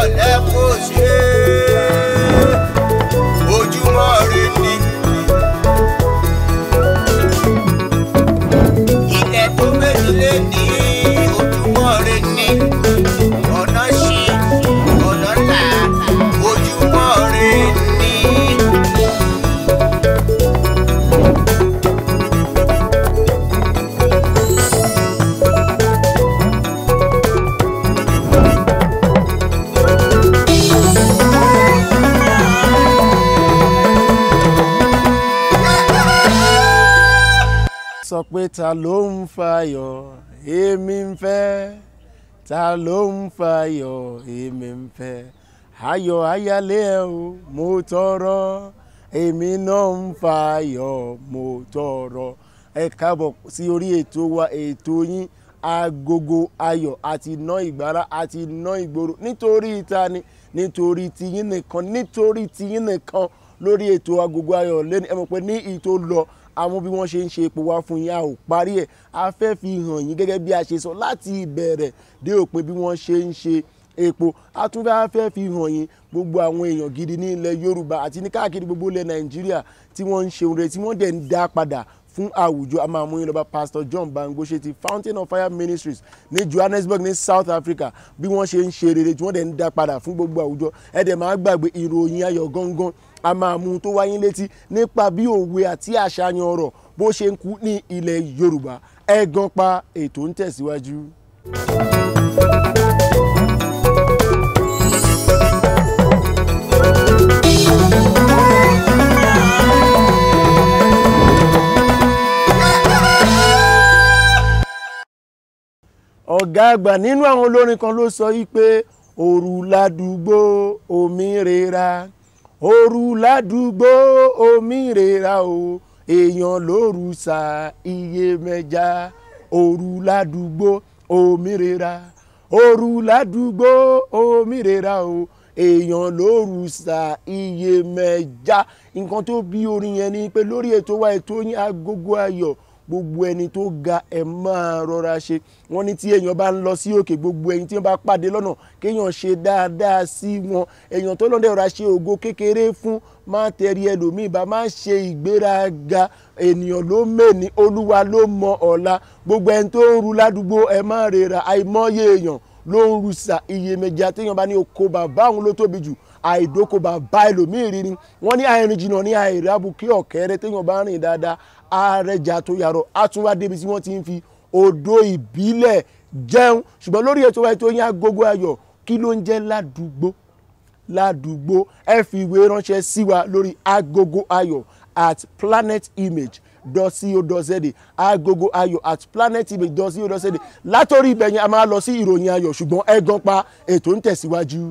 ọ̀lẹ́ kò ṣe ojúmọ́ rẹ ni. Ilẹ̀ tó méjì lé ní ojúmọ́ rẹ ni. Ọ̀nà ṣí ọ̀nà là ojúmọ́ rẹ ni. Sọ pé ta ló ń fayọ̀ èmi ń fẹ́, ta ló ń fayọ̀ èmi ń fẹ́, ayọ̀ ayálé ẹ o mo tọrọ, èmi náà ń fayọ̀ mo tọrọ. Ẹ káàbọ̀ sí orí ètò wa, ètò yín Agogo Ayọ̀ àti iná ìgbára àti iná ìgboro. Nítorí ìta ni, nítorí tiyín nìkan, nítorí tiyín nìkan lórí ètò Agogo Ayọ̀ lẹ́ni. Ẹ mọ̀ pé ní ìtò lọ àwọn bí wọ́n ṣe ń ṣe epo wá fún yín, a ò parí ẹ̀, a fẹ́ fi hàn yín gẹ́gẹ́ bí a ṣe sọ láti ìbẹ̀rẹ̀ dé òpin bí wọ́n ṣe ń ṣe epo. A tún fẹ́ fi hàn yín gbogbo àwọn èèyàn gidi ní ilẹ̀ Yorùbá àti ní káàkiri gbogbo ilẹ̀ Nàìjíríà tí wọ́n ń ṣe oore tí wọ́n dẹ̀ ń dá padà fún àwùjọ. A máa mú yín lọ bá Pastor John Bangoshe ti Fountain of Fire Ministries ní Johannesburg ní South Africa bí wọ́n ṣe ń ṣe rere tí wọ́n dẹ̀ ń dá padà fún gbogbo àwùjọ. Ẹ dẹ̀ máa gbàgbé ìròyìn ayọ̀ gangan, a máa mú tó wáyé létí nípa bí òwe àti àṣàyàn ọ̀rọ̀ bó ṣe ń kú ní ilẹ̀ Yorùbá. Ẹ gan pa ètò ń tẹ̀síwájú. Ọ̀gá àgbà nínú àwọn olórin kan ló sọ yí pé òru ládùúgbò omi rera, òru ládùúgbò omi rera o, èèyàn lóru sa iye mẹ́ja, òru ládùúgbò omi rera, òru ládùúgbò omi rera o, èèyàn lóru sa iye mẹ́ja. Nǹkan tó bí orin yẹn ni pé lórí ètò wa, ètò yín Agogo Ayọ̀, gbogbo ẹni tó ga ẹ máa rọra ṣe. Wọ́n ní tí èèyàn bá ń lọ sí òkè, gbogbo ẹ̀yin tí wọ́n bá pàdé lọ́nà kéèyàn ṣe dáadáa sí wọn. Èèyàn tó lọ́dẹ̀ ọ̀rá ṣe ògo kékeré fún, má tẹ̀rí ẹlòmíì bá, má ṣe ìgbéraga. Ènìyàn ló mẹ́ni, Olúwa ló mọ ọ̀la. Gbogbo ẹni tó ń ru ládùúgbò ẹ má rera, àìmọye èèyàn ló ń ru sa iyèméjì. Téèyàn bá ní oko bàbá òun ló tóbi jù, àìdóko bàbá ẹlòmíì rí ni. Wọ́n ní àìrìn jìnnà ní àìrábùkí ọ̀kẹ́rẹ́. Téèyàn bá rìn dáadáa àrẹjà tó yàrọ̀, á tún wá débi tí wọ́n ti ń fi odò ìbílẹ̀ jẹun. Ṣùgbọ́n lórí ètò wa, ètò yín Agogo Ayọ̀, kí ló ń jẹ́ ládùúgbò? Ládùúgbò ẹ fi ìwé ránṣẹ́ sí wa lórí agogoayo@planetimage.co.za, agogoayo@planetimage.co.za. látòrí ibẹ̀ yẹn a máa lọ sí ìròyìn ayọ̀, ṣùgbọ́n ẹ gan pa ètò ń tẹ̀síwájú.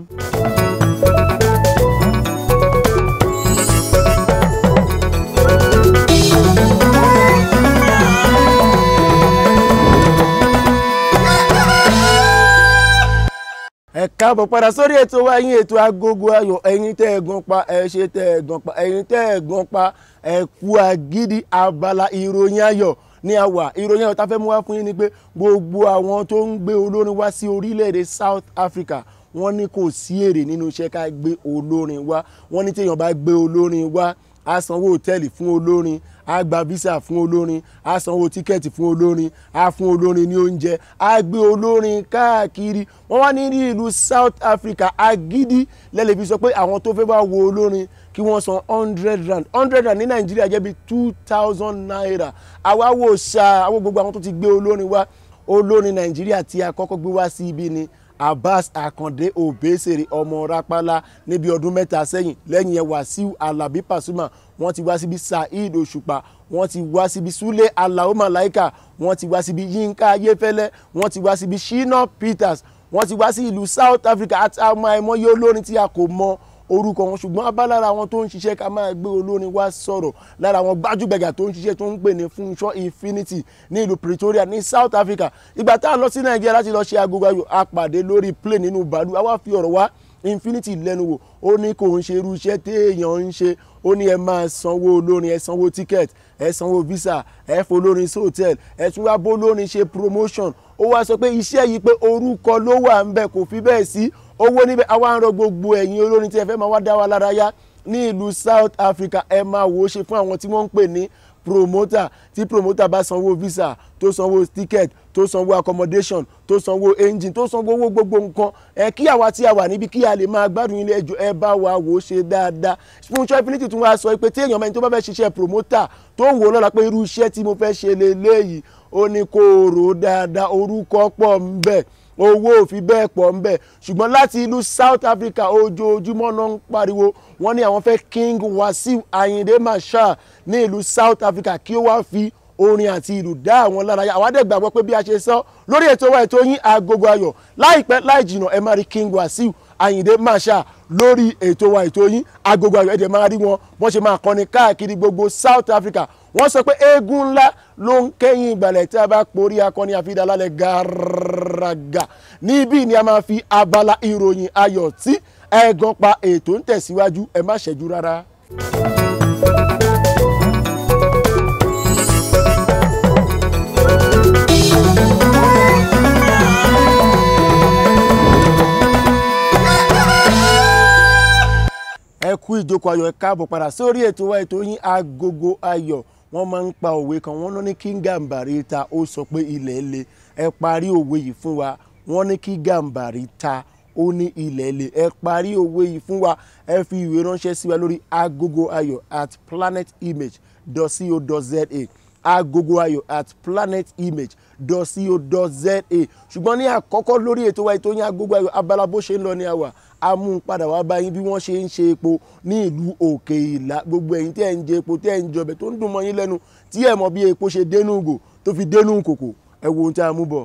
Ẹ káàbọ̀ padà sórí ètò wa yín, ètò Agogo Ayọ̀. Ẹ̀yin tẹ́ ẹ gan pa ẹ ṣe tẹ́ ẹ gan pa, ẹ̀yin tẹ́ ẹ gan pa ẹ kú agídí. Abala ìròyìn ayọ̀ ní àwà. Ìròyìn ayọ̀ tá fẹ́ mú wá fún yín ni pé gbogbo àwọn tó ń gbé olórin wá sí orílẹ̀-èdè South Africa, wọ́n ní kò sí èrè nínú iṣẹ́ ká gbé olórin wá. Wọ́n ní téèyàn bá gbé olórin wá, á sanwó hòtẹ́ẹ̀lì fún olórin, á gba visa fún olórin, á sanwó tíkẹ́ẹ̀tì fún olórin, á fún olórin ní oúnjẹ, á gbé olórin káàkiri. Wọ́n wá ní ìlú South Africa agídí lẹ́lẹ̀ fi sọ pé àwọn tó fẹ́ bá wo olórin kí wọ́n san 100 rand. 100 rand ní Nàìjíríà jẹ́ bí 2000 naira. Àwa wò ṣá, àwọn gbogbo àwọn tó ti gbé olórin wá. Olórin Nàìjíríà tí a kọ́kọ́ gbé wá sí ibi ni Abbas Akande Obesere ọmọ Rapala níbi ọdún mẹ́ta sẹ́yìn. Lẹ́yìn yẹn Wasiu Alabi Pasuma, wọ́n ti wá síbi Saheed Òṣùpá, wọ́n ti wá síbi Sule Alao Malaika, wọ́n ti wá síbi Yinka Ayéfẹ́lẹ́, wọ́n ti wá síbi Shina Peters, wọ́n ti wá sí ìlú South Africa àti àwọn àìmọye olórin tí a kò mọ orúkọ wọn. Ṣùgbọ́n abá lára àwọn tó ń ṣiṣẹ́ ká máa gbé olórin wá sọ̀rọ̀, lára àwọn gbajúgbajà tó ń ṣiṣẹ́ tó ń pè ní Fúnṣọ́ Infinity ní ìlú Pretoria ní South Africa. Ìgbà tá a lọ sí Nàìjíríà láti lọ ṣe Agogo Ayọ̀, a pàdé lórí plane nínú bàálù, a wá fi ọ̀rọ̀ wá Infinity lẹ́nu wò ó ní kò ń ṣe irú iṣẹ́ téèyàn ń ṣe ó ní ẹ máa sanwó olórin ẹ sanwó ticket ẹ sanwó visa ẹ folórin sí hotel ẹ tún wá bó lórin ṣe promotion ó wá sọ pé iṣẹ́ yìí pé orúkọ ló wà ń bẹ̀ kò fi bẹ́ẹ̀ sí owó níbẹ̀ àwa ń rọ gbogbo ẹ̀yin olórin tí ẹ fẹ́ máa wá dá wa lára yá ní ìlú South Africa ẹ máa wò ó ṣe fún àwọn tí wọ́n ń pè ní promoter tí promoter bá sanwó visa tó sanwó ticket tó sanwó accommodation tó sanwó engine tó sanwó owó gbogbo nǹkan kí àwa tí a wà níbi kí a lè máa gbádùn ilé ẹjọ́ ẹ bá wa wò ó ṣe dáadáa spiritual Infinity tún wá sọ pé tí èèyàn mẹ́rin tó bá fẹ́ ṣiṣẹ́ promoter tó ń wò ó lọ́la pé irú iṣẹ́ tí mo fẹ́ ṣe lélẹ́yìí ó ní kó rò ó dáadáa orúkọ pọ̀ ń bẹ owó ò fi bẹ́ẹ̀ pọ̀ ń bẹ ṣùgbọ́n láti ìlú South Africa ojoojúmọ́ náà ń pariwo wọ́n ní àwọn fẹ́ King Wasiu Ayinde Marshal ní ìlú South Africa kí ó wá fi orin àti ìlú dá àwọn lára yá àwa dẹ̀ gbàgbọ́ pé bí a ṣe sọ lórí ètò wa ètò yín Agogo Ayọ̀ láìpẹ́ láì jìnnà ẹ máa rí King Wasiu Ayinde Marshal lórí ètò wa ètò yín Agogo Ayọ̀ ẹ̀dẹ̀ máa rí wọn wọ́n ṣe máa kọrin káàkiri gbogbo South Africa wọ́n sọ pé eégún ńlá ló ń kẹ́yìn ìgbàlẹ̀ tí a bá porí akọni àfidà lálẹ́ gàràgà níbí ni a máa fi abala ìròyìn ayọ̀ tí ẹ̀gàn pa ètò ń tẹ̀síwájú ẹ má ṣẹ́jú rárá. ẹ kú ìjókòó ayọ̀ ẹ káàbọ̀ padà sórí ètò wa ètò yín Agogo Ayọ̀ wọ́n máa ń pa òwe kan wọ́n ní kí Gàmbàrí ta ó sọ pé ilẹ̀ le ẹ parí òwe yìí fún wa wọ́n ní kí Gàmbàrí ta ó ní ilẹ̀ le ẹ parí òwe yìí fún wa ẹ fi ìwé ránṣẹ́ sí wa lórí agogoayo@planetimage.co.za agogoayo@planetimage.co.za ṣùgbọ́n ní àkọ́kọ́ lórí ètò wa ètò yín Agogo Ayọ̀ Abala Bose Nlo ní àwà amúpadà wá báyìí bí wọ́n ṣe ń ṣe epo ní ìlú Òkè Ìlà gbogbo ẹ̀yin tí ẹ̀ ń jẹ epo tí ẹ̀ ń jọbẹ̀ tó ń dùn mọ́ yín lẹ́nu tí ẹ̀ mọ̀ bí epo ṣe dénú ugò tó fi dénú kòkò ẹ wo ohun tí a mú bọ̀.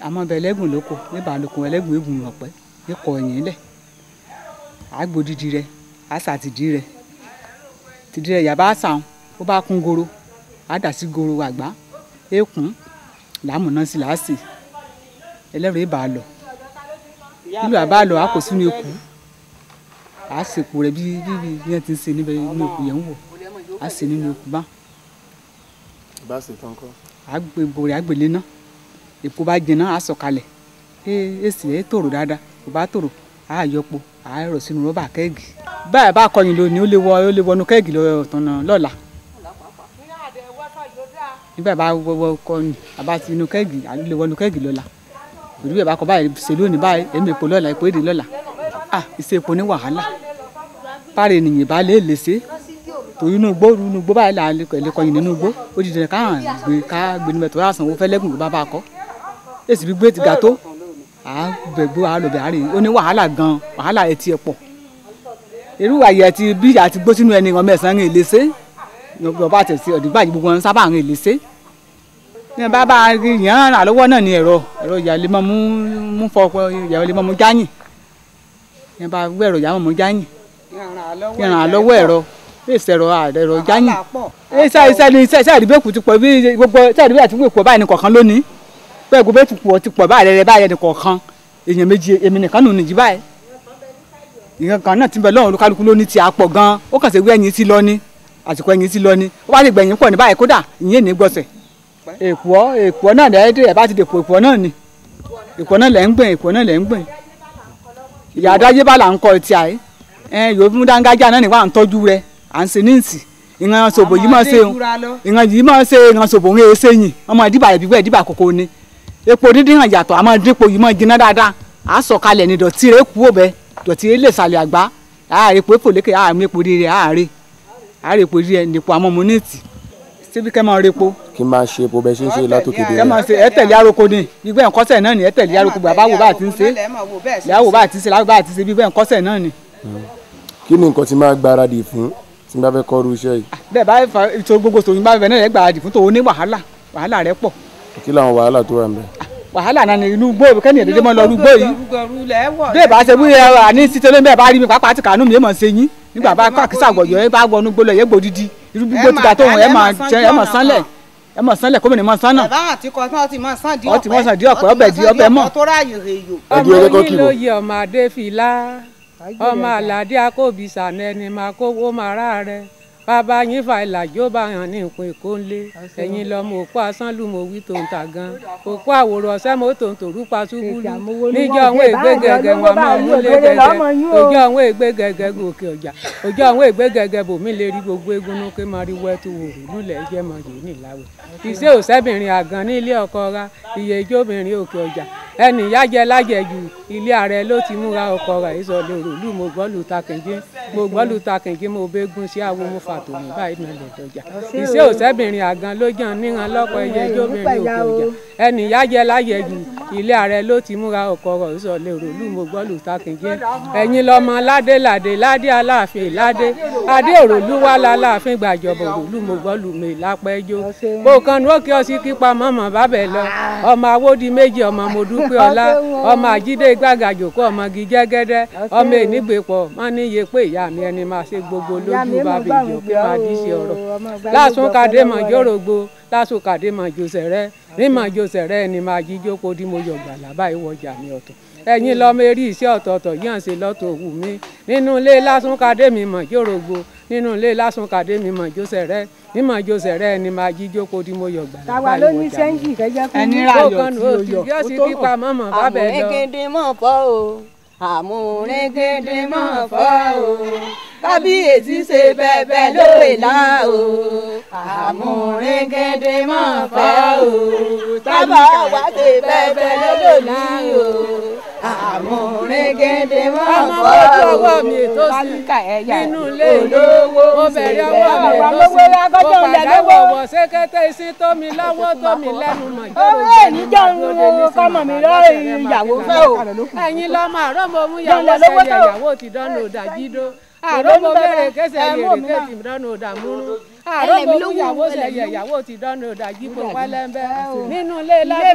àmọ́ bẹ̀ lẹ́gùn lóko níbàlùkùn ẹlẹ́gùn ègùn ọ̀pẹ níkọ̀ ẹ̀yìn lẹ̀ àgbòdìdì rẹ̀ àṣàtìdì rẹ̀ tìdí rẹ̀ yàbá àṣàwọn ó bá kún goro àdàsí goro àgbá èkún làmùná sí làásì ẹlẹ́rìí ìbà lọ nílò àbá lọ àkó sínú eku àṣepò rẹ̀ bí yẹn ti ń ṣe níbẹ̀ nínú eku yẹn ń wò àṣe nínú eku bá. bá ṣe tán kọ́. àgbègbè rẹ̀ àgbèlé náà epo bá jẹná àsọ̀kalẹ̀ èsì ẹ̀ tòrò dáadáa kò bá tòrò àyọpo àárọ̀ sínú rọ́bà kẹ́ẹ̀gì báyìí bá kọyìn lónìí ó lè wọnú kẹ́ẹ̀gì lọ́la nígbà bá wọ kọyìn àbá ti inú kẹ́ẹ̀gì lè wọnú kẹ́ẹ̀gì lọ́la òdìbò ẹ̀ bá kọ báyìí ṣe lónìí báyìí èmi èpo lọ́la èpo èdè lọ́la ìṣe epo ní wàhálà páre ènìyàn bá lè ṣe torí inú igbó báyìí là lè kọyìn nínú igbó ó di dandan ká gbé níbẹ̀ tó yà sanwó fẹ́lẹ́gùn ló bá kọ́ èsì gbígbé ti ga tó àgbẹ̀gbọ́ àlọ́bẹ̀ àárẹ̀ ó ní wàhálà gan wàhálà etí ẹ̀ pọ̀ irú àyè àti bí àti gbó sínú ẹni ọmọ ẹ̀sán ń èlé ṣe ọba àtẹ̀sí ọ̀dìgbà yìí gbogbo wọn sábà ń èlé ṣe ní bàbá yàn án àlọ́wọ́ náà ní ẹ̀rọ ìyàlẹ́ mọ́ mú fọpọ́ ìyàlẹ́ mọ́ mú jáyìn ní bá gbé ẹ̀rọ ìyàwó mú jáyìn yàn án àlọ́wọ́ ẹ̀rọ èsì ẹ̀rọ jáyìn iṣẹ́ ìdìbò ti pọ̀ bí gbogbo iṣẹ́ ìdìbò àti gbogbo báyìí ní kọ̀ọ̀kan lónìí bẹ́ẹ̀ gbogbo ti pọ̀ báyìí rẹ̀ báyìí ní kọ̀ọ̀kan èèyàn méjì èmi nìkan nù nìjí báyìí ìyẹn kan náà ti bẹ̀ lọ́run olúkálukú ló ní ti àpọ̀ gan ó kàn sí ewé ẹ̀yìn ti lọ ní àsìkò ẹ̀yìn ti lọ ní ó bá ti gbẹ̀yìn pọ̀ ní báyìí kódà ìyẹn ní gbọ̀sẹ̀ èkùọ́ náà lẹ́ẹ̀dẹ̀ ẹ̀ bá ti dèpò èkùọ́ náà ni èkùọ́ náà lẹ́ ń gbìn èkùọ́ náà lẹ́ ń gbìn ìyá adájébá là ń kọ́ ti àyè yóò mú dángájá náà níwá à ń tọ́jú rẹ̀ à ń ṣe níǹsì ìran ṣòbò yìí máa ṣe ìran ṣòbò ń ṣe yìn ọmọ ìdìbà rẹ̀ bíbẹ̀ ìdìbà kòkó ni epo dídín hàn yàtọ̀ àmọ́ dípò yìí máa jiná dáadáa à sọ̀kalẹ̀ ní dọ̀tí rẹ̀ kú òbẹ̀ dọ̀tí rẹ̀ lè sàlẹ̀ àgbá àárẹ̀ epo èpò lékè àárẹ̀ epo rírẹ̀ àárẹ̀ epo rírẹ̀ nípo àmọ́ mo ní ìtì síbi kẹ́ máa repo. kí n máa ṣe epo bẹ́ẹ̀ ṣe ń ṣe látòkè dé. kẹ́ máa ṣe ẹ tẹ̀lé aroko ni gbígbẹ́ nkọ́sẹ̀ náà ni ẹ tẹ̀lé aroko bàbá wo bá ti ń ṣe ìyàwó bá ti ń ṣe láwọ bá ti ń ṣe gbígbẹ́ nkọ́sẹ̀ náà ni. kí ni nǹkan tí máa gbáradì fún tí n bá fẹ́ kọ́ irú iṣẹ́ yìí. bẹ́ẹ̀ bá fa ètò gbogbo tòun bá fẹ́ náà rẹ̀ gbáradì fún tòun ní wàhálà rẹ̀ pọ̀. kí làwọn wàhálà tó wà ń bẹ̀. wàhálà náà ní inú gbó kẹ́ni èdè mọ́ lọ rúgbó yìí bẹ́ẹ̀ bá ṣe wí àní títẹ́lẹ́ bẹ́ẹ̀ bá rí mi pàápàá ti kànú mi ẹ̀ mọ̀ ṣe yín nígbà bá kàkísà gbọ̀yọ̀ ẹ bá wọnú gbólọ yẹ gbòdìdí irú gbígbó ti ga tó wọn ẹ mọ̀ sánlẹ̀ kó mi ní mọ̀ sán náà ọtí mọ̀ sán di ọ̀pẹ ọbẹ̀ di ọbẹ̀ mọ̀. ọmọ yín ló yẹ ọmọ adé fìlà ọmọ àlàdé akóbìsà nẹni máa kówó máa rà rẹ bàbá yín fa ìlàjò bá hàn ní nǹkan èkó ńlé ẹ̀yin lọ́mọ òkú asánlù mo wí tó ń ta gan òkú àwòrán ọ̀sẹ́ mo tó ń tòrú pa ṣubú lù níjọ́ àwọn ègbé gẹ̀gẹ̀ wọn máa múlé gẹ̀gẹ̀ òjò àwọn ègbé gẹ̀gẹ̀ gòkè ọjà òjò àwọn ègbé gẹ̀gẹ̀ bòmí lè rí gbogbo egun ní ké máa rí wẹ́tú wòrò nílẹ̀ jẹ́ mọ̀ yìí níláwẹ̀ ìṣe òṣèbìnrin àgàn ní ilé ọkọ ra iye ìjóbìnrin òkè ọjà ẹnì yájẹ lájẹjù ilé ààrẹ ló ti múra ọkọ rà ìsọlẹ òrùlù mo gbọ́ lù takìnjí mo bẹ́gùn sí àwọn mo fà tòun báyìí náà lè dọjà ìṣe òṣèbìnrin àgàn ló jàn níran lọ́pọ̀ ẹyẹ ìjóbìnrin òkè ọjà ẹnì yájẹ lájẹjù ilé ààrẹ ló ti múra ọkọ rà ìsọlẹ òrùlù mo gbọ́ lù takìnjí ẹ̀yin lọ́mọ ládé ládé aláàfin ládé adé òrùlù wà láàfin gbàjọbọ òrùlù mo gbọ́ lù mí lápẹjọ kòkànnù òkè ọsì kípa mọmọ bábẹ lọ ọmọ awódi méjì ọmọ modúpẹ́ ọlá ọmọ àjídé gbàgàjòkó ọmọ gíjẹgẹdẹ ọmọ ènìgbèpọ wọn ní iye pé ìyá mi ẹni máa ṣe gbogbo lójú bàbí ìjọ pé máa dí sí ọ̀rọ̀ lásùn kàdé mọ jòrògbò lásùn kàdé mọ jòsẹrẹ nímọ jòsẹrẹ ẹni máa jíjó kó dí mo yọ gbàlà báyìí wọjà mi ọ̀tọ̀ ẹ̀yin lọ́mọ eré iṣẹ́ ọ̀tọ̀ọ̀tọ̀ yàn ṣe lọ́tọ̀ òwú mi nínú ilé lásùn kàdé mi mọ jòrògbò nínú ilé lásùn kàdé mi mọ jòsẹrẹ nímọ̀ jòsẹrẹ ẹni máa jíjó kó dí mo yọ gbàlà tàwa ló ní sẹ́ńjì kẹjẹ fún mi. ẹni ra ayọ̀ tí ó yọ sì kípa mọ̀mọ́ bábẹ́ lọ. àmúrégédé mọ̀ fọ́ o àmúrégédé mọ̀ fọ́ o kábíyèsí ṣe bẹ́ẹ̀ lóye lá o àmúrégédé mọ̀ fọ́ o tábà wá ṣe bẹ́ẹ̀ lóye lá o àmúrégédé mọ̀ ọmọ fọ́ ojú o ọwọ́ mi ètò sí nínú ilé olówó mo bẹ̀rẹ̀ ọwọ́ mi ètò sí mo padà wọ̀wọ̀ ṣékété sí tómi lọ́wọ́ tómi lẹ́nu mọ̀ owó ìníjọ́ kọ́mọ mi lọ ìyàwó fẹ́ o. ẹ̀yin lọ́mọ àrọ́mọ mú yàwó sẹ́yẹ ìyàwó ti dánù òdàjídó àrọ́mọ bẹ̀rẹ̀ kéṣe yèrè kéṣì dánù òdàmúrú àrọ́mọ mú yàwó sẹ́yẹ ìyàwó ti dánù òdàjípò pẹ́lẹ́ńbẹ́ nínú ilé lábẹ́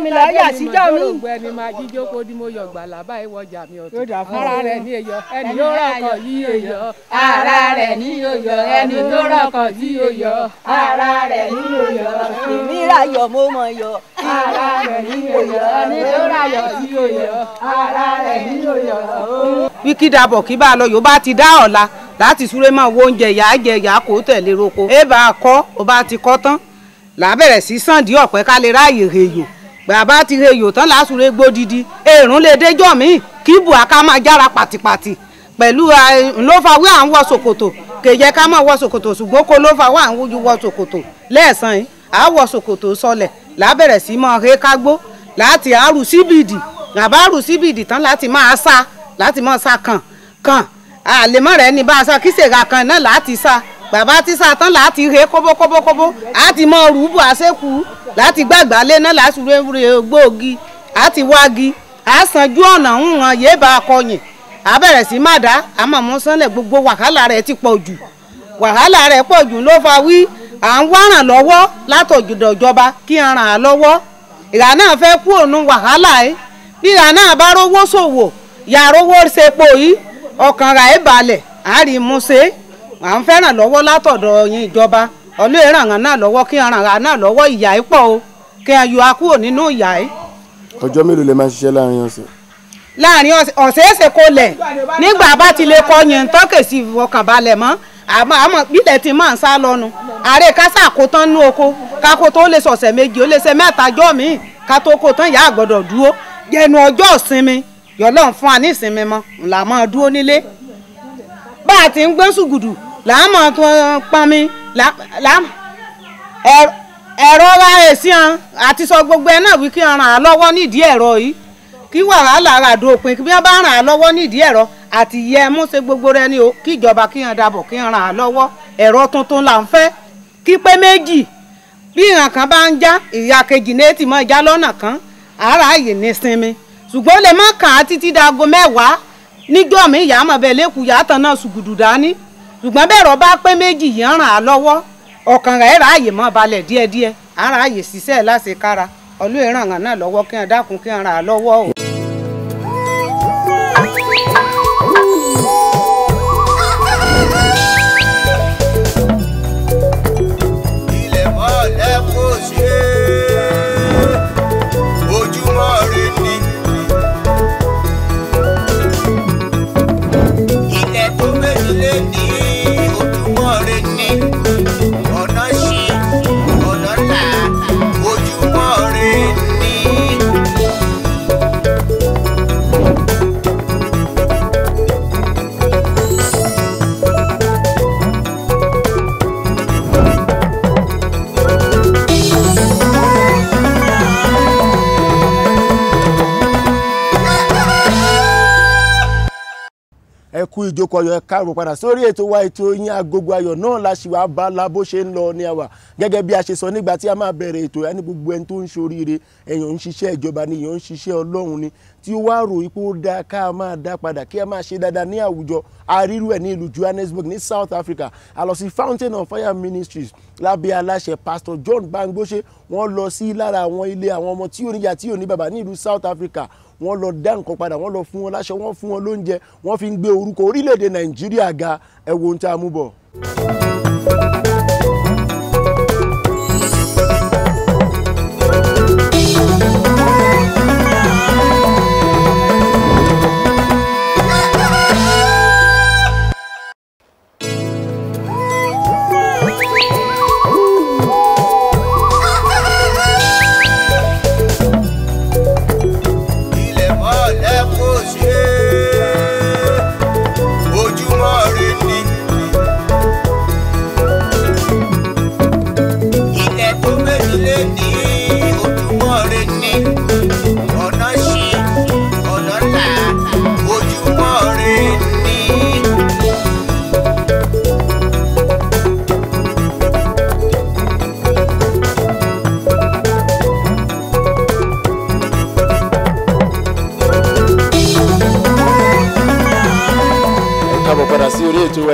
ẹni máa jíjó kó dí mo yọ gbàlà báyìí wọjà mi ọ̀tún ara rẹ̀ ní èyọ ẹni yóò rọ̀kọ̀ yí èyọ ara rẹ̀ ní oyọ ẹni tó rọ̀kọ̀ yí oyọ ara rẹ̀ ní oyọ ìmírayọ̀ mo mọ̀ yọ ara rẹ̀ ní oyọ ẹni tó rayọ̀ yí oyọ ara rẹ̀ ní oyọ. wíkídàbọ̀ kí bá a lọ yóò bá ti dá ọ̀la láti súré mọ́ owó oúnjẹ ìyá jẹ ìyá kó tẹ̀lé roko ẹ bá a kọ́ ó bá ti kọ́ tán làbẹ̀rẹ̀ sí sàndí ọ̀pẹ ká lè ráàyè rèyò bàbá ti rèyò tán lásùré gbódìdí èrún lè déjọ́ míì kí buhaka máa jára pàtìpàtì pẹ̀lú ló fa wí à ń wọ ṣòkòtò kèjẹ ká máa wọ ṣòkòtò ṣùgbọ́n kó ló fa wí à ń wọ ṣòkòtò lẹ́ẹ̀sán yìí à wọ ṣòkòtò sọlẹ̀ làbẹ̀rẹ̀ sí mọ́ ré kágbó láti àrù síbìdì bàbá àrù síbìdì tán láti máa sá láti máa sá kàn àlèmọ́ rẹ̀ ní bá a sá kí sèrà kan náà láti sá bàbá tí sá tán láti ré kóbókóbókóbó àti mọ rúbù àṣekù láti gbàgbà lé náà láti ré gbòógì àti wági àṣàjú ọ̀nà ń hàn yé bá a kọyìn àbẹ̀rẹ̀ sí má dá àmọ́ mú sánlẹ̀ gbogbo wàhálà rẹ̀ ti pọ̀ jù wàhálà rẹ̀ pọ̀ jù ló fa wí à ń wá ràn lọ́wọ́ látọ̀jọ̀dọ̀ ìjọba kí n ràn án lọ́wọ́ ìrà náà fẹ́ kú òun wàhálà ẹ̀ bí ìrà náà bá rówó ṣòwò yàrá owó ṣepo yìí ọkàn rà ẹ́ balẹ̀ àárí múṣe à ń fẹ́ràn lọ́wọ́ látọ̀dọ̀ yín ìjọba ọlọ́ọ̀ ràn án náà lọ́wọ́ kí n ràn án náà lọ́wọ́ ìyà ẹ̀ pọ̀ o kí n yọ akúrò nínú ìyà ẹ̀. ọjọ́ mélòó lè máa ṣiṣẹ́ láàrin ọ̀sẹ̀. láàrin ọ̀sẹ̀ ẹ̀sẹ̀ kò lẹ̀ nígbà bá ti lè kọ yẹn tọ́kẹ̀ sí ọkàn balẹ̀ mọ́ àmọ́ bílẹ̀ ti máa ń sá lọ́nu ààrẹ kásá kó tán nú oko kákó tó lè sọ̀sẹ̀ méjì ó lè ṣe mẹ́ta jọ́ míì ká tó kó tán ìyá àgbọ̀dọ̀ dúró jẹnu ọjọ́ ìsinmi yọlọ́run fún wa ní ìsinmi mọ́ là máa dúró nílé bá a ti ń gbé ṣùgùdù là á máa tó pọnmi ẹ̀rọ wa èsì hàn àti sọ gbogbo ẹ náà wí kí n ràn án lọ́wọ́ nídìí ẹ̀rọ yìí kí wàhálà rà dópin kí wọ́n bá ràn án lọ́wọ́ nídìí ẹ̀rọ àti yẹ mú ṣe gbogbo rẹ ní o kí ìjọba kí n dàbọ̀ kí n ràn án lọ́wọ́ ẹ̀rọ tuntun là ń fẹ́ kí pé méjì bí ìràn kan bá ń já ìyá kejì ní ètì mọ́ ìjà lọ́nà kan ara ààyè ní sinmi ṣùgbọ́n lè má kàn á títí dago mẹ́wàá níjọ́ mi ìyá mọ̀ bẹ́ẹ̀ lẹ́kùn yàtọ̀ náà ṣùgùdù dání ṣùgbọ́n bẹ́ẹ̀ rọ bá pé méjì yìí ràn án lọ́wọ́ ọkàn rẹ̀ ráàyè mọ́ balẹ̀ díẹ̀díẹ̀ ara ààyè ṣiṣẹ́ láṣekára Ọlọ́run ràn án náà lọ́wọ́ kí wọ́n dákun kí wọ́n ràn án lọ́wọ́ o. Ẹ kú ìjókòó ayọ̀, ẹ káàbọ̀ padà sórí ètò wa ètò yín Agogo Ayo náà la ṣì wá Abala Bose Nlo ní àwa gẹ́gẹ́ bí a ṣe sọ nígbà tí a máa bẹ̀rẹ̀ ètò ẹni gbogbo ẹni tó ń ṣoríire èèyàn ń ṣiṣẹ́ ìjọba ni èèyàn ń ṣiṣẹ́ Ọlọ́run ni tí ó wá rò ipò dá ká máa dá padà kí a máa ṣe dáadáa ní àwùjọ àrírú ẹ̀ ní ìlú Johannesburg ní South Africa a lọ sí Fountain of Fire Ministries lábẹ́ aláṣẹ Pastor John Bangbose wọ́n lọ sí lára àwọn ilé àwọn ọmọ tí ò níyà tí ò ní bàbá ní ìlú South Africa wọ́n lọ dá nǹkan padà wọ́n lọ fún wọn láṣọ wọ́n fún wọn lóúnjẹ wọ́n fi ń gbé orúkọ orílẹ̀-èdè Nàìjíríà ga ẹ wo ohun tí a mú bọ̀.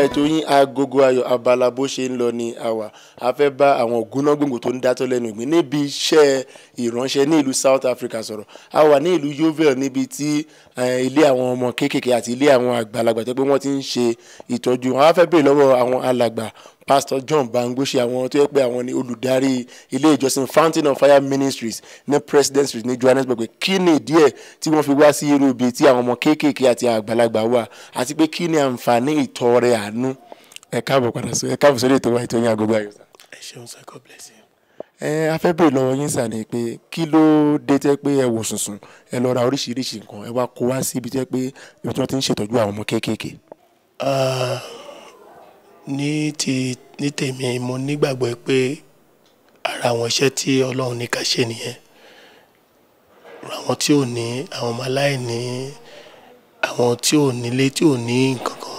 ètò yín Agogo Ayo Abala Bose Nlo ní àwa a fẹ́ bá àwọn ògúnnágbòǹgbò tó ń dátọ́ lẹ́nu ìgbín níbi iṣẹ́ ìránṣẹ́ ní ìlú South Africa sọ̀rọ̀ a wà ní ìlú Yeovil níbi tí ilé àwọn ọmọ kéékèèké àti ilé àwọn àgbàlagbà tó pé wọ́n ti ń ṣe ìtọ́jú wọn a fẹ́ béèrè lọ́wọ́ àwọn alàgbà Pastor John Bangbose àwọn tó yẹ pé àwọn ni olùdarí ilé ìjọsìn Fountain of Fire Ministries ní President Street ní Johannesburg pé kí ni díẹ̀ tí wọ́n fi wá sí irú ibi tí àwọn ọmọ kéékèèké àti àgbàlagbà wà àti pé kí ni àǹfààní ìtọrẹ àánú ẹ káàbọ̀ padà ẹ káàbọ̀ sórí ètò wa ètò yín Agogo Ayo. ẹ ṣeun sir, God bless you. A fẹ́ béèrè lọ́wọ́ yín sà ni pé kí ló dé tẹ́ pé ẹ wò sùnsùn ẹ lọ ra oríṣiríṣi nǹkan ẹ wá kó wá sí ibi tẹ́ pé ibi tí wọ́n ti ń ṣètọ́jú àwọn ọmọ kéékèèké. ní tèmi mo nígbàgbọ́ pé ara àwọn iṣẹ́ tí Ọlọ́run ní ká ṣe nìyẹn àwọn tí ò ní àwọn ọmọ aláìní àwọn tí ò nílé tí ò ní nǹkan kan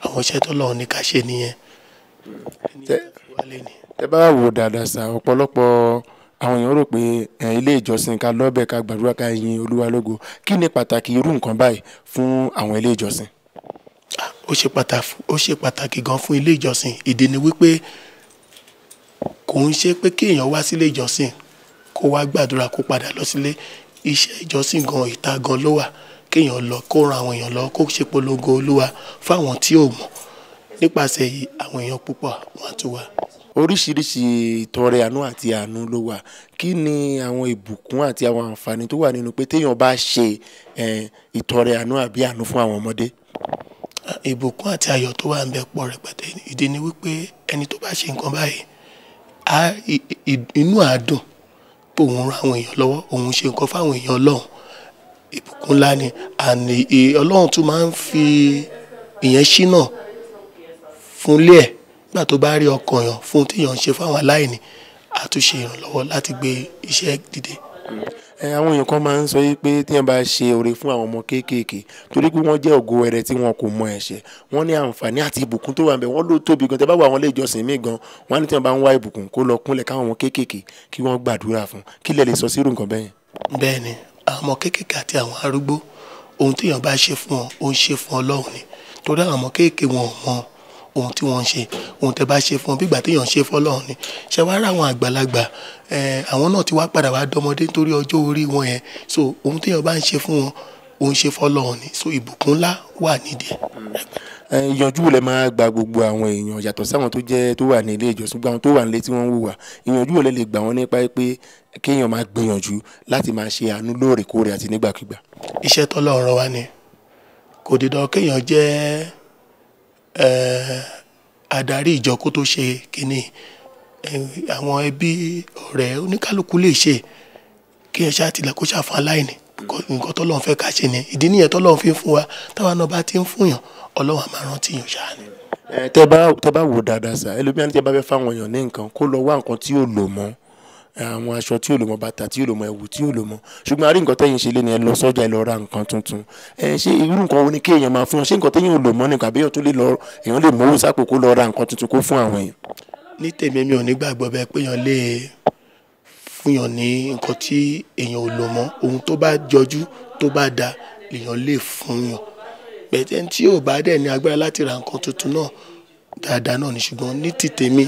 àwọn iṣẹ́ tí Ọlọ́run ní ká ṣe nìyẹn. Tẹ́ bá wò dáadáa sà ọ̀pọ̀lọpọ̀ àwọn èèyàn rò pé ilé ìjọsìn ká lọ́bẹ̀ ká gbàdúrà ká yin Olúwa lógo kí ni pàtàkì irú nǹkan báyìí fún àwọn ilé ìjọsìn? Ó ṣe pàtàkì gan fún ilé ìjọsìn ìdí ni wípé kò ń ṣe pé kí èèyàn wá sílé ìjọsìn kó wá gbàdúrà kó padà lọ sílé iṣẹ́ ìjọsìn gan ìta gan ló wà kéèyàn lọ kó ran àwọn èèyàn lọ kó ṣe polongo Olúwa fáwọn tí ò mọ̀ nípasẹ̀ yìí àwọn èèyàn púpọ̀ wọ́n tún wà. Oríṣiríṣi ìtọrẹ àánú àti àánú ló wà kí ni àwọn ìbùkún àti àwọn àǹfààní tó wà nínú pé téèyàn bá ṣe ìtọrẹ àánú àbí àánú fún àwọn ọmọdé? Ìbùkún àti ayọ̀ tó wà ń bẹ pọ̀ rẹpẹtẹ ìdí ni wípé ẹni tó bá ṣe nǹkan báyìí inú àádùn pé òun ran àwọn èèyàn lọ́wọ́ òun ṣe nǹkan fáwọn èèyàn Ọlọ́run ìbùkún ńlá ni àní Ọlọ́run tún máa ń fi ìyẹn ṣínà fúnlé ẹ̀ nígbà tó bá rí ọkàn yàn fún tíyàn ń ṣe fáwọn aláìní àtúnṣe ìrànlọ́wọ́ láti gbé iṣẹ́ dìde. Àwọn èèyàn kan máa ń sọ pé tí wọ́n bá ṣe oore fún àwọn ọmọ kéékèèké torí pé wọ́n jẹ́ ògo ẹrẹ tí wọn kò mọ ẹ̀ṣẹ̀ wọ́n ní àǹfààní àti ìbùkún tó wà ń bẹ wọ́n ló tóbi gan tẹ́ bá wà àwọn ilé ìjọsìn míì gan wọ́n á ní tí wọ́n bá ń wá ìbùkún kó lọ kúnlẹ̀ káwọn ọmọ kéékèèké kí wọ́n gbàdúrà fún kí lẹ lè sọ sí irú nǹkan bẹ́yẹn. Bẹ́ẹ̀ni àwọn ọmọ kéékèèké àti àwọn arúgbó ohun téèyàn bá ṣe fún wọn ó ń ṣe fún Ọlọ́run ni torí àwọn ọmọ kéékèèké wọn ò mọ ohun tí wọ́n ń ṣe ohun tẹ́ bá ṣe fún wọn bí ìgbà téèyàn ṣe fọ́lọ́run ni ṣe wá rà àwọn àgbàlagbà àwọn náà ti wá padà wá dọmọdé nítorí ọjọ́ orí wọn yẹn so ohun téèyàn bá ń ṣe fún wọn òun ṣe fọ́lọ́run ni so ìbùkún ńlá wà nídìí ẹ̀. ìyànjú lẹ máa gba gbogbo àwọn èèyàn yàtọ̀ sáwọn tó wà ní ilé ìjọsìn gbogbo àwọn tó wà nílé tí wọ́n ń hùwà ìyànjú lẹ lè gbà wọ́n nípa pé kéèyàn máa gbìyànjú láti máa ṣe àánú lóòrèkóòrè àti nígbàkúgbà. iṣẹ́ tọ́lọ́run wa ni kò dídán kéèyàn jẹ́ adarí ìjọ kó tó ṣe kínní àwọn ẹbí ọ̀rẹ́ oníkálukú lè ṣe kí ẹ ṣáà tilẹ̀ kó ṣàfún aláìní nǹkan tọ́lọ́run fẹ́ ká ṣe ni ìdí nìyẹn tọ́lọ́run fi ń fún wa táwa náà bá ti ń fún yàn ọlọ́run á máa rántí yàn ṣáà ni. tẹ́ bá wò dáadáa sá ẹlòmíràn tí ẹ bá fẹ́ fáwọn èèyàn ní nǹkan kó lọ wá nǹkan tí ò lò mọ́ àwọn aṣọ tí ò lò mọ́ bàtà tí ò lò mọ́ ẹ̀wù tí ò lò mọ́ ṣùgbọ́n àrí nǹkan tẹ́yìn ṣe lé ní ẹ lọ sọ́jà ẹ lọ ra nǹkan tuntun ṣé irú nǹkan wo ni kí èèyàn máa fún wọn ṣé nǹkan tẹ́yìn ò lò mọ́ nìkan àbí èèyàn lè mówó sápò kó lọ ra nǹkan tuntun kó fún àwọn èèyàn. ní tèmi mi ò ní gbàgbọ́ bẹ́ẹ̀ pé èèyàn lè fúnyàn ní nǹkan tí èèyàn ò lò mọ́ ohun tó bá jọjú tó bá da èèyàn lè fúnyàn bẹ̀tẹ̀ tí ò bá dẹ̀ ní agbára láti ra nǹkan tuntun náà dáadáa náà ni ṣùgbọ́n ní ti tèmi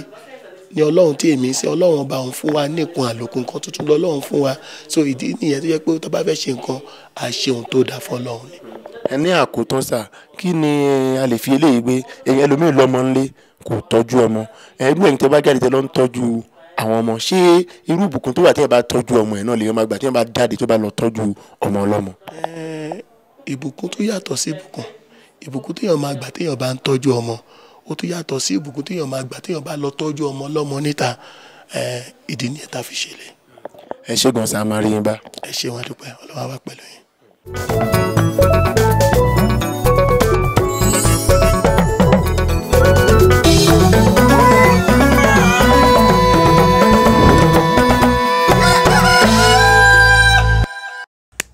ní ọlọ́run tí èmi ń ṣe ọlọ́run ọba òun fún wa nìkan àlòkù nǹkan tuntun lọ́lọ́run fún wa so ìdí nìyẹn tó yẹ pé tó bá fẹ́ ṣe nǹkan à ṣe ohun tó dáa fún ọlọ́run ni. ẹ ní àkótán sà kí ni a lè fi eléyìí gbé ẹ̀yin ẹlòmíì lọ́mọ ńlé kò tọ́jú ọmọ ẹgbẹ́ ẹ̀yin tẹ́ bá jáde tẹ́ lọ ń tọ́jú àwọn ọmọ ṣé irú ìbùkún tó wà tí ẹ bá tọ́jú ọmọ ẹ̀ náà lè máa gbà tí ẹ bá jáde tó bá lọ tọ́jú ọmọ ọlọ́mọ. ìbùkún tó yàtọ̀ sí ìbùkún téèyàn máa gbà téèyàn bá ń tọ́jú ọmọ ó tún yàtọ̀ sí ìbùkún téèyàn máa gbà téèyàn bá lọ tọ́jú ọmọ ọlọ́mọ níta ìdí nìyẹn tá a fi ṣẹlẹ̀. ẹ ṣé gan sa máa rí yín bá. ẹ ṣé wọn dúpẹ́ ọlọ́wọ́ wá pẹ̀lú yín.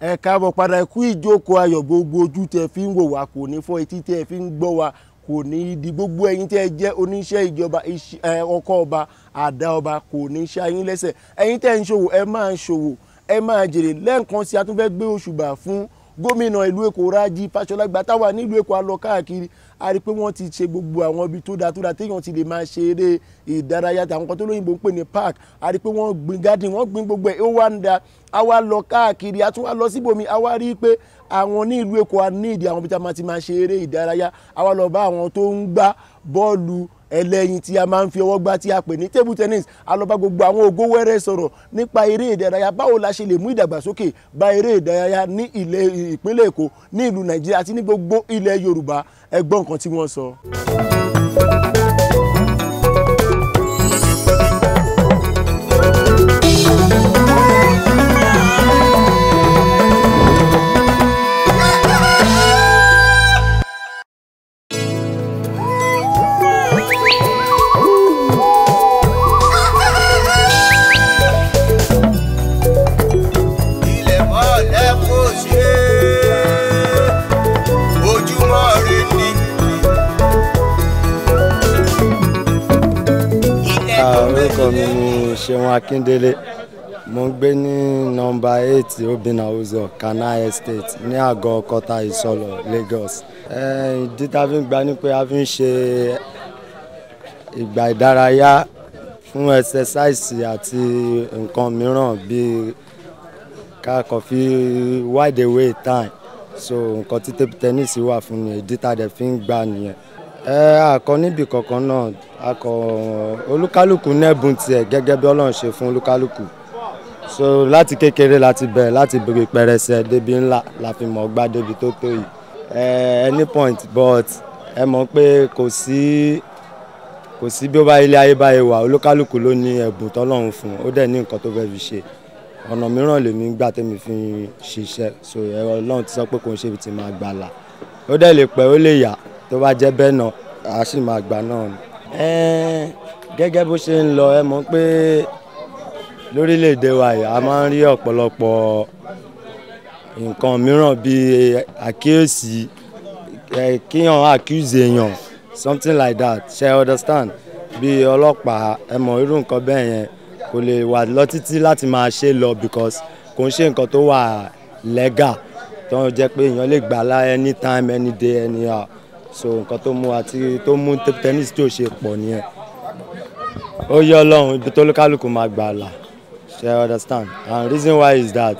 ẹ káàbọ̀ padà ẹ kú ìjókòó ayọ̀ gbogbo ojú tẹ fi ń wò wá kò ní fọ́ etí tẹ fi ń gbọ́ wá kò ní di gbogbo ẹ̀yin tẹ́ jẹ́ oníṣẹ́ ìjọba ọkọ ọba àdá ọba kò ní ṣá yín lẹ́sẹ̀ ẹ̀yin tẹ́ ń ṣòwò ẹ máa jèrè lẹ́ẹ̀kan sí a tún fẹ́ gbé òṣùbà fún gómìnà ìlú Èkó Rájí Fáṣọlá gbà táwa nílùú Èkó a lọ káàkiri a rí i pé wọ́n ti ṣe gbogbo àwọn ibi tó dáa téèyàn ti lè máa ṣe eré ìdárayá tàwọn kan tó lóyìnbó ń pè ní park a rí i pé wọ́n gbin garden wọ́n gbin gbogbo ẹ̀ ó wá ń da a wá lọ káàkiri a tún wá lọ síbòmí a wá rí i pé àwọn ní ìlú Èkó a ní ìdí àwọn ibi tí a máa ti máa ṣe eré ìdárayá a wá lọ bá àwọn tó ń gbá bọ́ọ̀lù ẹlẹ́yin tí a máa ń fi ọwọ́ gbá tí a pè ní table tennis a lọ bá gbogbo àwọn ògo wẹ́rẹ́ sọ̀rọ̀ nípa eré ìdárayá báwo la ṣe lè mú ìdàgbàsókè bá eré ìdárayá ní ìpínlẹ̀ Èkó ní ìlú Nàìjíríà àti ní gbogbo ilẹ̀ Yorùbá ẹ gbọ́ nǹkan tí wọ́n sọ. orúkọ mi ni Seyin Akíndélé mo ń gbé ní nọ́mbà 8 Obin House Kana Estate ní àgọ́ Ọkọta Ìsọlọ̀ Lagos. Ìdí tá a fi ń gbà ni pé a fi ń ṣe ìgbà ìdárayá fún ẹsẹsáìsì àti nǹkan mìíràn bíi ká kàn fi wide away time so nǹkan tí table tennis wà fún ni ìdí tá a dẹ̀ fi ń gbà nìyẹn. Àkọ́ níbi kankan náà akọ olúkálùkù nẹ́bùn tiẹ̀ gẹ́gẹ́ bí Ọlọ́run ṣe fún olúkálùkù so láti kékeré láti bẹ̀rẹ̀ láti bèrè pẹrẹsẹ débi ńlá la fi mọ̀ gbá débi tó tó yìí any point but ẹ mọ̀ pé kò sí bí ó bá ilé ayé báyìí wà olúkálùkù ló ní ẹ̀bùn tọ́lọ́run fún ó dẹ̀ ní nǹkan tó fẹ́ fi ṣe ọ̀nà mìíràn lèmi gbà tẹ́mi fi ṣiṣẹ́ so Ọlọ́run ti sọ pé kò ń ṣe ibi tí máa gbà là ó dẹ̀ lè pẹ́ ó lè yà tó bá jẹ́ bẹ́ẹ̀ náà a sì máa gbà náà ni. Gẹ́gẹ́ bó ṣe ń lọ ẹ mọ̀ pé lórílẹ̀‐èdè wa yìí a máa ń rí ọ̀pọ̀lọpọ̀ nǹkan mìíràn bíi àkíyèsí kíyàn accuse èèyàn something like that ṣe understand bí ọlọ́pàá ẹ mọ̀ irú nǹkan bẹ́ẹ̀ yẹn kò lè wà lọ títí láti máa ṣe lọ because kò ń ṣe nǹkan tó wà legal tó ń jẹ́ pé èèyàn lè gbà lá anytime any day anyhow so nǹkan tó mú àti tó mú table tennis tí ò ṣe pọ̀ nìyẹn ó yẹ Ọlọ́run ibi tó lókàlùkù máa gbà là ṣe understand and reason why is that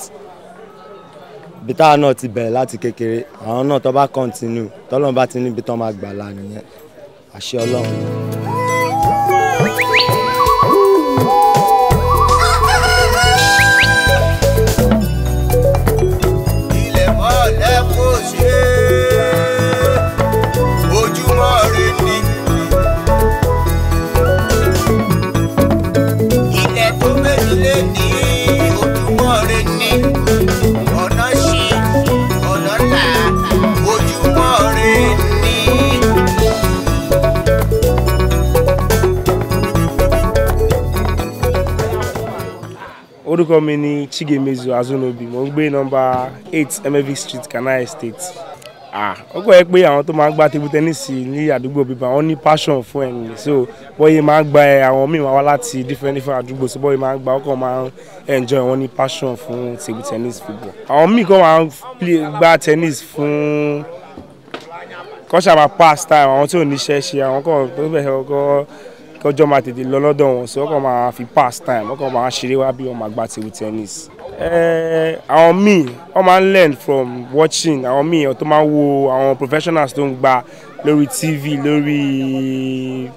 bí táwọn náà ti bẹ̀rẹ̀ láti kékeré àwọn náà tó bá continue tọ́lọ́run bá ti níbi tó máa gbà là nìyẹn àṣẹ Ọlọ́run. Orúkọ mi ni Chigemezu Azunobi, mo ń gbé number 8 MFV Street, Kana Estate. Ó kọ́ ẹ pé àwọn tó máa ń gbá table tennis ní àdúgbò bíbá wọn ní passion fún ẹni, so bọ́yé máa ń gba àwọn míì wá láti different àdúgbò, so bọ́yé máa ń gba ọkọ̀ máa ń enjoy wọn ní passion fún table tennis football. Àwọn míì kan máa ń gbá tennis fún kọ́ṣà máa pass time, àwọn tí ò níṣẹ́ ṣe, àwọn kan tó fẹ́ ọkọ̀ kọjọ́ máa tètè lọ lọ́dọ̀ wọn, so ọkọ̀ máa fi pass time, ọkọ̀ máa ṣeré wá bí wọ́n máa gbá table tennis. Àwọn míì wọ́n máa ń learn from watching, àwọn míì tó máa ń wo àwọn professionals tó ń gbá lórí TV, lórí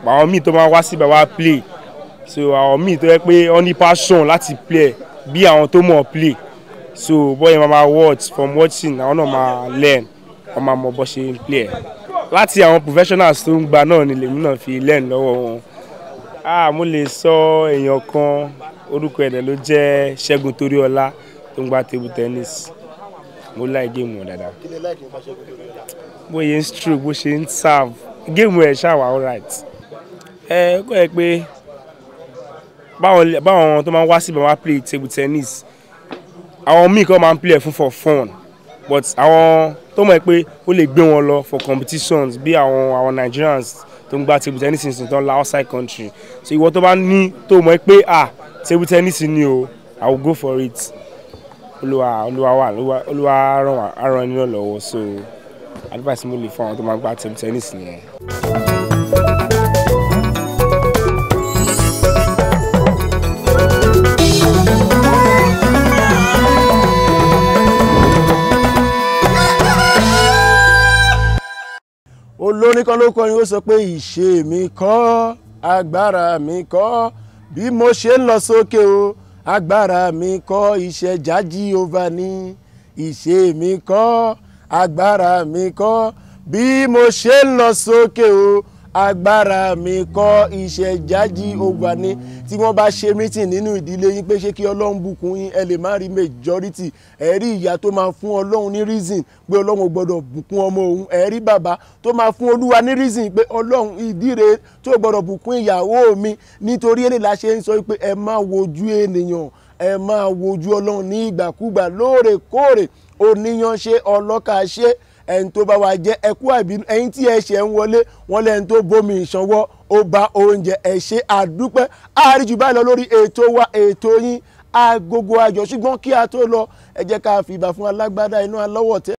àwọn míì tó máa ń wá síbẹ̀ wá play, so àwọn míì tó yẹ pé wọ́n ní passion láti play bí àwọn tó mọ̀ play, so bọ́yẹ̀ máa watch from watching àwọn náà máa learn, wọ́n máa mọ bó ṣe ń play. Láti àwọn professionals tó ń gba náà ni lèmi náà fi learn lọ́wọ́ wọn. Mo lè sọ èèyàn kan orúkọ ẹ̀dẹ̀ ló jẹ́ Ṣẹ́gun Toríọlá tó ń gba table tennis. Mo like game wọn dáadáa. Kí ni like nípa Ṣẹ́gun Toríọlá? Bó ṣe ń stroke, bó ṣe ń serve, game ẹ̀ ṣáà wà all right. Ó kọ́ ẹ pé báwọn tó máa ń wá síbẹ̀ wá play table tennis, àwọn míì kan máa ń play fún for fun, but àwọn tó mọ̀ pé ó lè gbé wọn lọ for competitions bí àwọn Nigerians tó ń gba table tennis ní tó ń la outside country, so ìwọ tó bá ní tó mọ̀ pé table tennis ni o, I will go for it. Olúwa ràn ẹni náà lọ́wọ́, so advice mo lè fún àwọn tó máa gba table tennis nìyẹn. Olórin kan ló kọrin ó sọ pé ìṣe mi kọ́ agbára mi kọ́ bí mo ṣe ń lọ sókè o agbára mi kọ́ ìṣẹ̀já Jèhófà ní ìṣe mi kọ́ agbára mi kọ́ bí mo ṣe ń lọ sókè o agbára mi kọ́ ìṣẹ̀já Jèhófà ní. Tí wọ́n bá ṣe meeting nínú ìdílé yín pé ṣé kí Ọlọ́run bùkún yín, ẹ lè má rí majority, ẹ rí ìyá tó máa fún Ọlọ́run ní reason pé Ọlọ́run ò gbọ́dọ̀ bùkún ọmọ òun, ẹ rí bàbá tó máa fún Olúwa ní reason pé Ọlọ́run ìdí rẹ̀ tó gbọ́dọ̀ bùkún ìyàwó mi. Nítorí èlé la ṣe ń sọ pé ẹ má wojú ènìyàn, ẹ má wojú Ọlọ́run ní ìgbàkúgbà, lóòrèkóòrè. Oníyan ṣe, ọlọ́kà ṣe, ẹni tó bá wa jẹ́ ẹkú àìbínú, ẹ̀yin tí ẹ ṣe ń wọlé wọn lẹ́ni tó bomi ìṣanwọ́ ó bá oúnjẹ ẹ ṣe àdúpẹ́. Àríjù báyìí lọ lórí ètò wa, ètò yín Agogo Ayọ̀, ṣùgbọ́n kí a tó lọ ẹ jẹ́ ká fi ìbà fún alágbádá iná alọ́wọ̀ tẹ́.